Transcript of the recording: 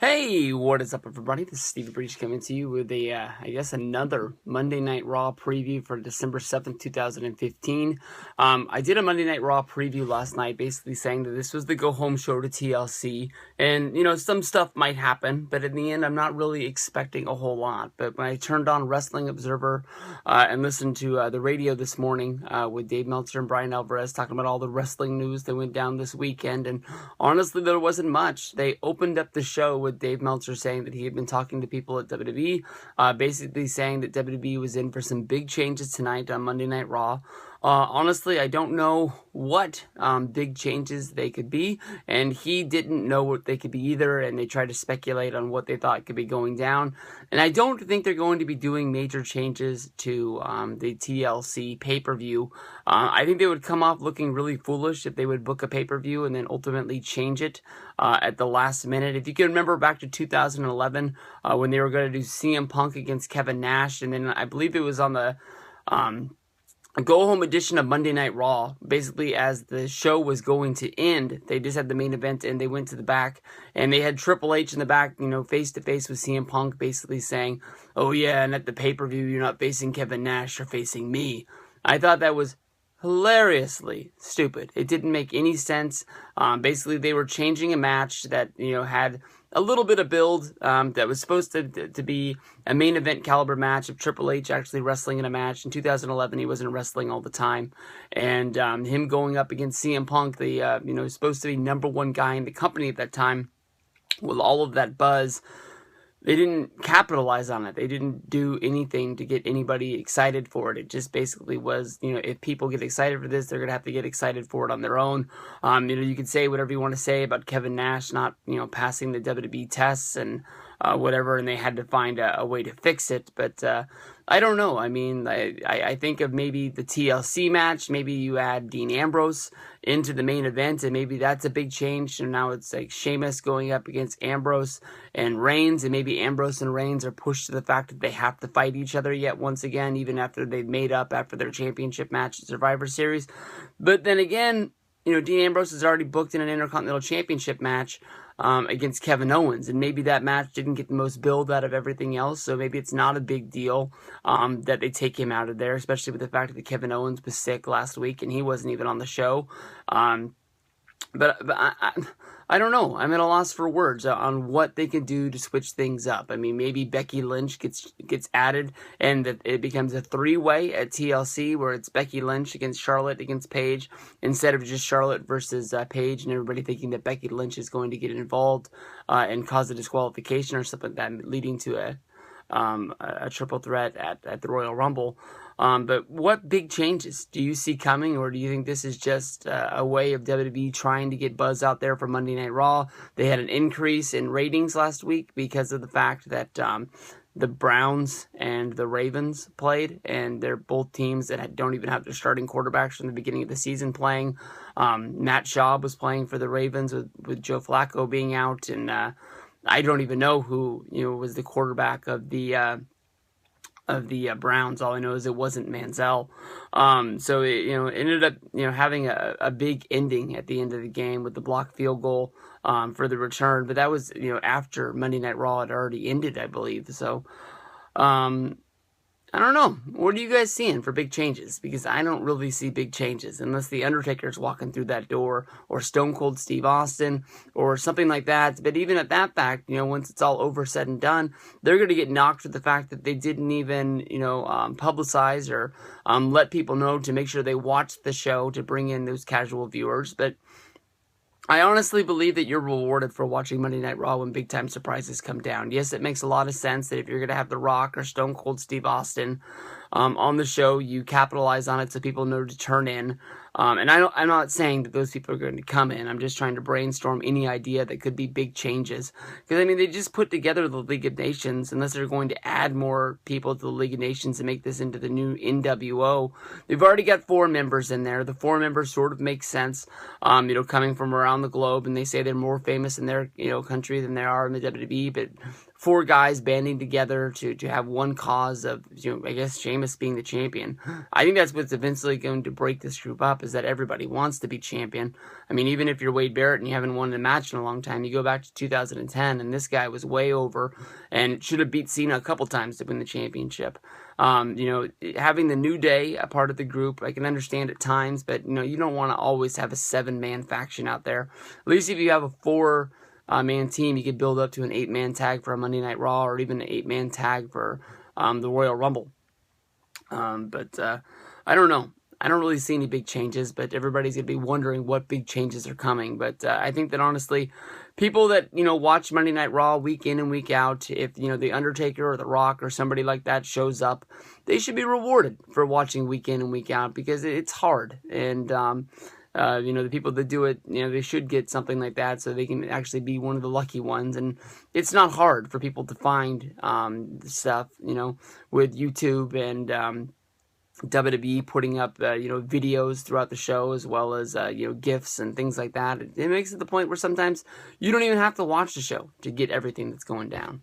Hey, what is up, everybody? This is Stevie Breach coming to you with another Monday Night Raw preview for December 7th, 2015. I did a Monday Night Raw preview last night, basically saying that this was the go-home show to TLC, and, some stuff might happen, but in the end, I'm not really expecting a whole lot. But when I turned on Wrestling Observer and listened to the radio this morning with Dave Meltzer and Brian Alvarez talking about all the wrestling news that went down this weekend, and honestly, there wasn't much. They opened up the show with Dave Meltzer saying that he had been talking to people at WWE, basically saying that WWE was in for some big changes tonight on Monday Night Raw. Honestly, I don't know what big changes they could be, and he didn't know what they could be either, and they tried to speculate on what they thought could be going down. And I don't think they're going to be doing major changes to the TLC pay-per-view. I think they would come off looking really foolish if they would book a pay-per-view and then ultimately change it at the last minute. If you can remember back to 2011 when they were going to do CM Punk against Kevin Nash, and then I believe it was on the a go-home edition of Monday Night Raw. Basically, as the show was going to end, they just had the main event and they went to the back and they had Triple H in the back, face-to-face with CM Punk, basically saying, oh yeah, and at the pay-per-view, you're not facing Kevin Nash, you're facing me. I thought that was hilariously stupid. It didn't make any sense. Basically, they were changing a match that, had a little bit of build that was supposed to be a main event caliber match of Triple H actually wrestling in a match. In 2011, he wasn't wrestling all the time. And him going up against CM Punk, the supposed to be number one guy in the company at that time, with all of that buzz, they didn't capitalize on it. They didn't do anything to get anybody excited for it. It just basically was, if people get excited for this, they're going to have to get excited for it on their own. You could say whatever you want to say about Kevin Nash not, passing the WWE tests and whatever, and they had to find a way to fix it. But I don't know. I mean, I think of maybe the TLC match. Maybe you add Dean Ambrose into the main event, and maybe that's a big change. So now it's like Sheamus going up against Ambrose and Reigns, and maybe Ambrose and Reigns are pushed to the fact that they have to fight each other yet once again, even after they've made up after their championship match at Survivor Series. But then again, Dean Ambrose is already booked in an Intercontinental Championship match against Kevin Owens, and maybe that match didn't get the most build out of everything else, so maybe it's not a big deal that they take him out of there, especially with the fact that Kevin Owens was sick last week and he wasn't even on the show. But I don't know. I'm at a loss for words on what they can do to switch things up. I mean, maybe Becky Lynch gets added and that it becomes a three-way at TLC where it's Becky Lynch against Charlotte against Paige instead of just Charlotte versus Paige, and everybody thinking that Becky Lynch is going to get involved and cause a disqualification or something like that, leading to a triple threat at the Royal Rumble. But what big changes do you see coming, or do you think this is just a way of WWE trying to get buzz out there for Monday Night Raw? They had an increase in ratings last week because of the fact that the Browns and the Ravens played, and they're both teams that don't even have their starting quarterbacks from the beginning of the season playing. Matt Schaub was playing for the Ravens with Joe Flacco being out, and I don't even know who was the quarterback of the Browns. All I know is it wasn't Manziel. So it ended up having a big ending at the end of the game with the blocked field goal for the return. But that was after Monday Night Raw had already ended, I believe. So I don't know. What are you guys seeing for big changes? Because I don't really see big changes unless the Undertaker's walking through that door, or Stone Cold Steve Austin, or something like that. But even at that fact, once it's all over, said and done, they're going to get knocked for the fact that they didn't even, publicize or let people know to make sure they watched the show to bring in those casual viewers. But I honestly believe that you're rewarded for watching Monday Night Raw when big-time surprises come down. Yes, it makes a lot of sense that if you're going to have The Rock or Stone Cold Steve Austin on the show, you capitalize on it so people know to turn in. And I'm not saying that those people are going to come in. I'm just trying to brainstorm any idea that could be big changes. Because, they just put together the League of Nations, unless they're going to add more people to the League of Nations and make this into the new NWO. They've already got 4 members in there. The 4 members sort of make sense, coming from around the globe, and they say they're more famous in their, country than they are in the WWE, but four guys banding together to have one cause of, I guess, Sheamus being the champion. I think that's what's eventually going to break this group up, is that everybody wants to be champion. I mean, even if you're Wade Barrett and you haven't won a match in a long time, you go back to 2010, and this guy was way over and should have beat Cena a couple times to win the championship. Having the New Day a part of the group, I can understand at times, but, you don't want to always have a 7-man faction out there. At least if you have a 4-man team, you could build up to an 8-man tag for a Monday Night Raw, or even an 8-man tag for the Royal Rumble. But I don't know. I don't really see any big changes, but everybody's going to be wondering what big changes are coming. But I think that, honestly, people that, watch Monday Night Raw week in and week out, if, The Undertaker or The Rock or somebody like that shows up, they should be rewarded for watching week in and week out, because it's hard. And, the people that do it, they should get something like that so they can actually be one of the lucky ones. And it's not hard for people to find stuff, with YouTube and WWE putting up, videos throughout the show, as well as, GIFs and things like that. It makes it the point where sometimes you don't even have to watch the show to get everything that's going down.